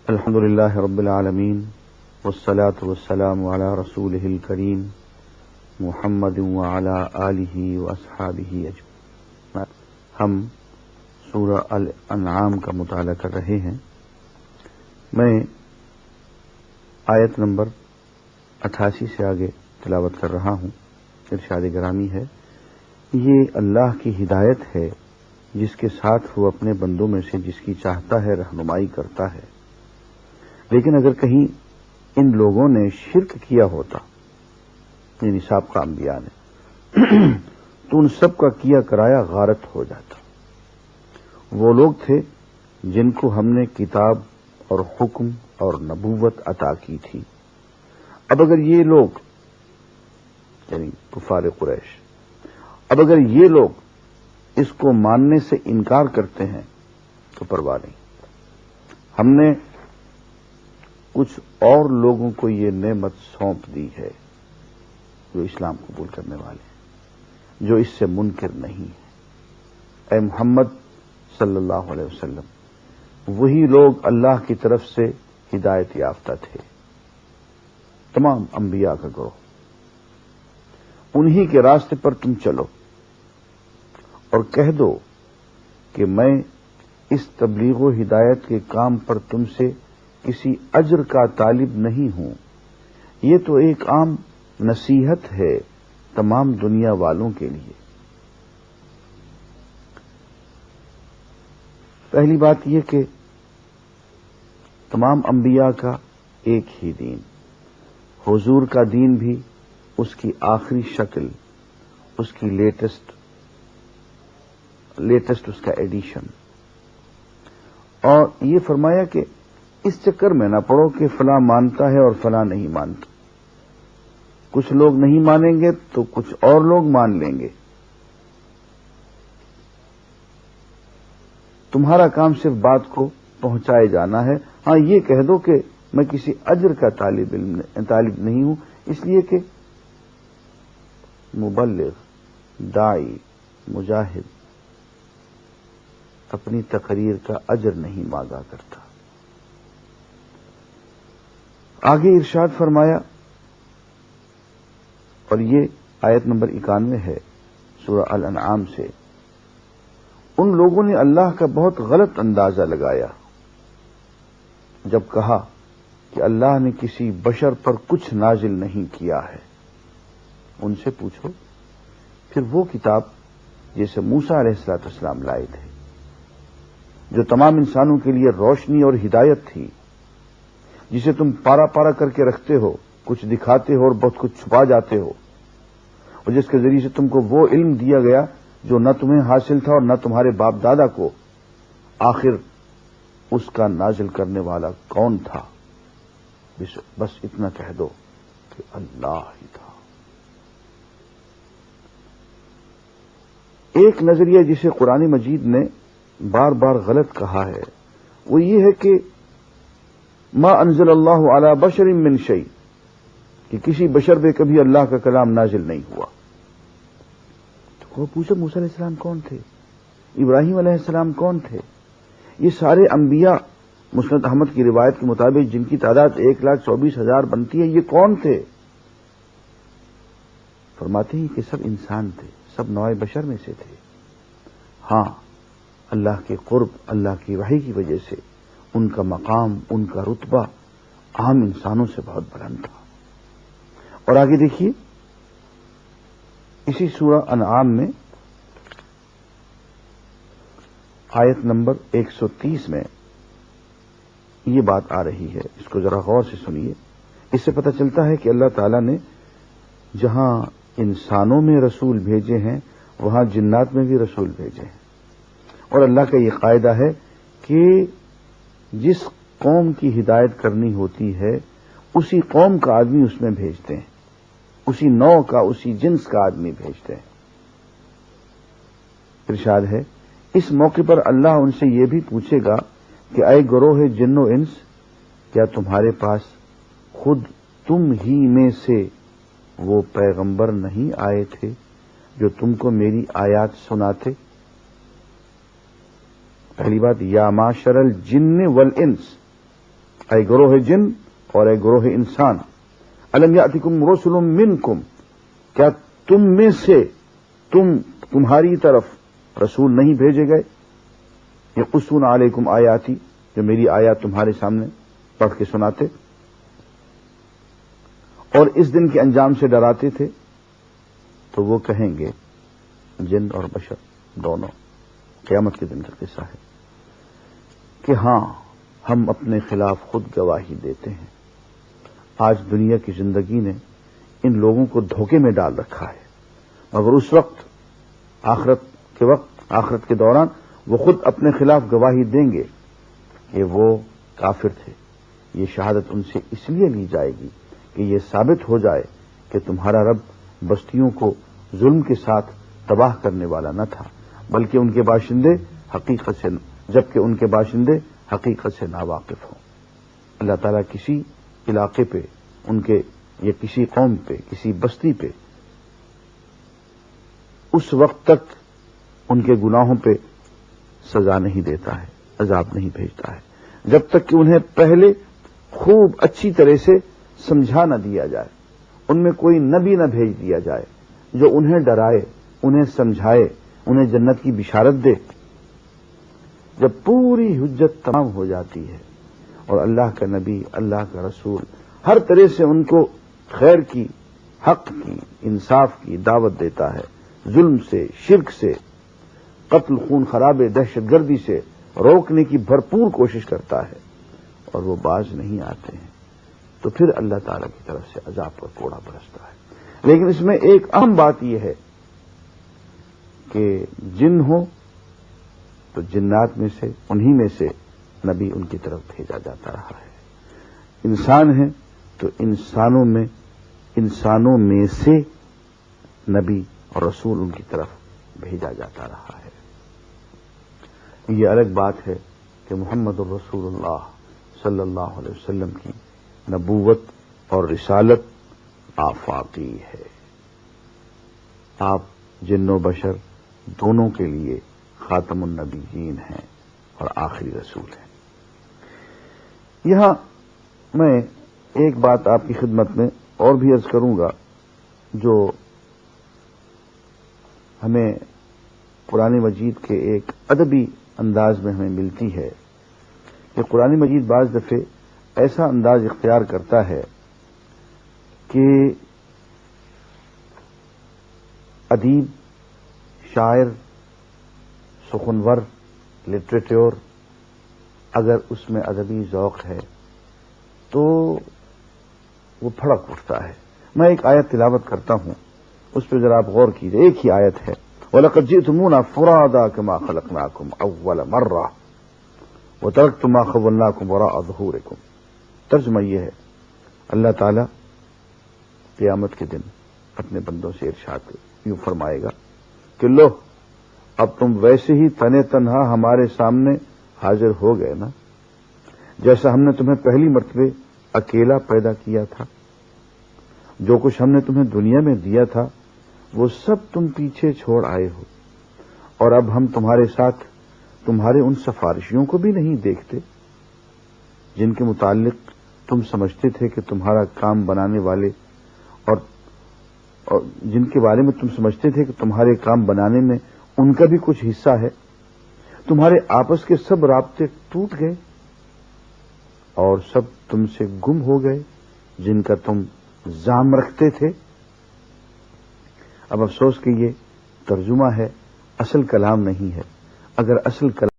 الحمد للہ رب العالمین والصلاة والسلام علی رسولہ الکریم محمد وعلی آلہ واصحابہ اجمعین۔ ہم سورہ الانعام کا مطالعہ کر رہے ہیں۔ میں آیت نمبر 88 سے آگے تلاوت کر رہا ہوں۔ ارشاد گرامی ہے، یہ اللہ کی ہدایت ہے جس کے ساتھ وہ اپنے بندوں میں سے جس کی چاہتا ہے رہنمائی کرتا ہے، لیکن اگر کہیں ان لوگوں نے شرک کیا ہوتا، یعنی سابقہ انبیاء نے، تو ان سب کا کیا کرایا غارت ہو جاتا۔ وہ لوگ تھے جن کو ہم نے کتاب اور حکم اور نبوت عطا کی تھی۔ اب اگر یہ لوگ، یعنی کفار قریش، اب اگر یہ لوگ اس کو ماننے سے انکار کرتے ہیں تو پرواہ نہیں، ہم نے کچھ اور لوگوں کو یہ نعمت سونپ دی ہے جو اسلام قبول کرنے والے ہیں، جو اس سے منکر نہیں ہے۔ اے محمد صلی اللہ علیہ وسلم، وہی لوگ اللہ کی طرف سے ہدایت یافتہ تھے، تمام انبیاء کا گروہ، انہی کے راستے پر تم چلو اور کہہ دو کہ میں اس تبلیغ و ہدایت کے کام پر تم سے کسی اجر کا طالب نہیں ہوں، یہ تو ایک عام نصیحت ہے تمام دنیا والوں کے لیے۔ پہلی بات یہ کہ تمام انبیاء کا ایک ہی دین، حضور کا دین بھی اس کی آخری شکل، اس کی لیٹسٹ اس کا ایڈیشن، اور یہ فرمایا کہ اس چکر میں نہ پڑو کہ فلاں مانتا ہے اور فلاں نہیں مانتا، کچھ لوگ نہیں مانیں گے تو کچھ اور لوگ مان لیں گے، تمہارا کام صرف بات کو پہنچائے جانا ہے۔ ہاں، یہ کہہ دو کہ میں کسی اجر کا طالب نہیں ہوں، اس لیے کہ مبلغ، داعی، مجاہد اپنی تقریر کا اجر نہیں مانگا کرتا۔ آگے ارشاد فرمایا، اور یہ آیت نمبر 91 ہے سورہ الانعام سے، ان لوگوں نے اللہ کا بہت غلط اندازہ لگایا جب کہا کہ اللہ نے کسی بشر پر کچھ نازل نہیں کیا ہے۔ ان سے پوچھو، پھر وہ کتاب جیسے موسیٰ علیہ السلام لائے تھے، جو تمام انسانوں کے لیے روشنی اور ہدایت تھی، جسے تم پارا پارا کر کے رکھتے ہو، کچھ دکھاتے ہو اور بہت کچھ چھپا جاتے ہو، اور جس کے ذریعے سے تم کو وہ علم دیا گیا جو نہ تمہیں حاصل تھا اور نہ تمہارے باپ دادا کو۔ آخر اس کا نازل کرنے والا کون تھا؟ بس اتنا کہہ دو کہ اللہ ہی تھا۔ ایک نظریہ جسے قرآن مجید نے بار بار غلط کہا ہے وہ یہ ہے کہ ما انزل اللہ علی بشر من شیء، کہ کسی بشر پہ کبھی اللہ کا کلام نازل نہیں ہوا۔ تو وہ پوچھو موسیٰ علیہ السلام کون تھے، ابراہیم علیہ السلام کون تھے، یہ سارے انبیاء مسند احمد کی روایت کے مطابق جن کی تعداد 1,24,000 بنتی ہے، یہ کون تھے؟ فرماتے ہیں کہ سب انسان تھے، سب نوع بشر میں سے تھے۔ ہاں، اللہ کے قرب، اللہ کی وحی کی وجہ سے ان کا مقام، ان کا رتبہ عام انسانوں سے بہت بلند تھا۔ اور آگے دیکھیے، اسی سورہ انعام میں آیت نمبر 130 میں یہ بات آ رہی ہے، اس کو ذرا غور سے سنیے۔ اس سے پتہ چلتا ہے کہ اللہ تعالیٰ نے جہاں انسانوں میں رسول بھیجے ہیں وہاں جنات میں بھی رسول بھیجے ہیں، اور اللہ کا یہ قاعدہ ہے کہ جس قوم کی ہدایت کرنی ہوتی ہے اسی قوم کا آدمی اس میں بھیجتے ہیں، اسی نوع کا، اسی جنس کا آدمی بھیجتے ہیں۔ ارشاد ہے، اس موقع پر اللہ ان سے یہ بھی پوچھے گا کہ اے گروہ جن و انس، کیا تمہارے پاس خود تم ہی میں سے وہ پیغمبر نہیں آئے تھے جو تم کو میری آیات سناتے؟ پہلی بات، یا معاشر الجن والانس، اے گروہ جن اور اے گروہ انسان، الم یاتکم رسل منکم، کیا تم میں سے تمہاری طرف رسول نہیں بھیجے گئے؟ یقصون علیکم آیاتی، جو میری آیات تمہارے سامنے پڑھ کے سناتے اور اس دن کے انجام سے ڈراتے تھے؟ تو وہ کہیں گے، جن اور بشر دونوں، قیامت کے دن کا قصہ ہے کہ ہاں ہم اپنے خلاف خود گواہی دیتے ہیں۔ آج دنیا کی زندگی نے ان لوگوں کو دھوکے میں ڈال رکھا ہے، مگر اس وقت آخرت کے دوران وہ خود اپنے خلاف گواہی دیں گے کہ وہ کافر تھے۔ یہ شہادت ان سے اس لیے لی جائے گی کہ یہ ثابت ہو جائے کہ تمہارا رب بستیوں کو ظلم کے ساتھ تباہ کرنے والا نہ تھا، بلکہ ان کے باشندے حقیقت سے ناواقف ہوں۔ اللہ تعالیٰ کسی علاقے پہ یا کسی قوم پہ، کسی بستی پہ اس وقت تک ان کے گناہوں پہ سزا نہیں دیتا ہے، عذاب نہیں بھیجتا ہے، جب تک کہ انہیں پہلے خوب اچھی طرح سے سمجھا نہ دیا جائے، ان میں کوئی نبی نہ بھیج دیا جائے جو انہیں ڈرائے، انہیں سمجھائے، انہیں جنت کی بشارت دے۔ جب پوری حجت تمام ہو جاتی ہے اور اللہ کا نبی، اللہ کا رسول ہر طرح سے ان کو خیر کی، حق کی، انصاف کی دعوت دیتا ہے، ظلم سے، شرک سے، قتل، خون خرابے، دہشت گردی سے روکنے کی بھرپور کوشش کرتا ہے اور وہ باز نہیں آتے ہیں، تو پھر اللہ تعالی کی طرف سے عذاب کا کوڑا برستا ہے۔ لیکن اس میں ایک اہم بات یہ ہے کہ جن ہو تو جنات میں سے، انہی میں سے نبی ان کی طرف بھیجا جاتا رہا ہے، انسان ہیں تو انسانوں میں سے نبی اور رسول ان کی طرف بھیجا جاتا رہا ہے۔ یہ الگ بات ہے کہ محمد الرسول اللہ صلی اللہ علیہ وسلم کی نبوت اور رسالت آفاقی ہے، آپ جن و بشر دونوں کے لیے خاتم النبیین ہیں اور آخری رسول ہیں۔ یہاں میں ایک بات آپ کی خدمت میں اور بھی عرض کروں گا جو ہمیں قرآن مجید کے ایک ادبی انداز میں ہمیں ملتی ہے کہ قرآن مجید بعض دفعے ایسا انداز اختیار کرتا ہے کہ ادیب، شاعر، سخنور، لٹریچر اگر اس میں ادبی ذوق ہے تو وہ پھڑک اٹھتا ہے۔ میں ایک آیت تلاوت کرتا ہوں، اس پہ ذرا آپ غور کیجیے۔ ایک ہی آیت ہے، وَلَقَدْ جِئْتُمُونَا فُرَادَىٰ كَمَا خَلَقْنَاكُمْ أَوَّلَ مَرَّةٍ وَتَرَكْتُم مَّا خَوَّلْنَاكُمْ وَرَاءَ ظُهُورِكُمْ۔ ترجمہ یہ ہے، اللہ تعالی قیامت کے دن اپنے بندوں سے ارشاد یوں فرمائے گا کہ لو، اب تم ویسے ہی تنے تنہا ہمارے سامنے حاضر ہو گئے نا، جیسا ہم نے تمہیں پہلی مرتبہ اکیلا پیدا کیا تھا۔ جو کچھ ہم نے تمہیں دنیا میں دیا تھا وہ سب تم پیچھے چھوڑ آئے ہو، اور اب ہم تمہارے ساتھ تمہارے ان سفارشیوں کو بھی نہیں دیکھتے جن کے متعلق تم سمجھتے تھے کہ تمہارا کام بنانے والے اور جن کے بارے میں تم سمجھتے تھے کہ تمہارے کام بنانے میں ان کا بھی کچھ حصہ ہے۔ تمہارے آپس کے سب رابطے ٹوٹ گئے اور سب تم سے گم ہو گئے جن کا تم زعم رکھتے تھے۔ اب افسوس کہ یہ ترجمہ ہے، اصل کلام نہیں ہے۔ اگر اصل کلام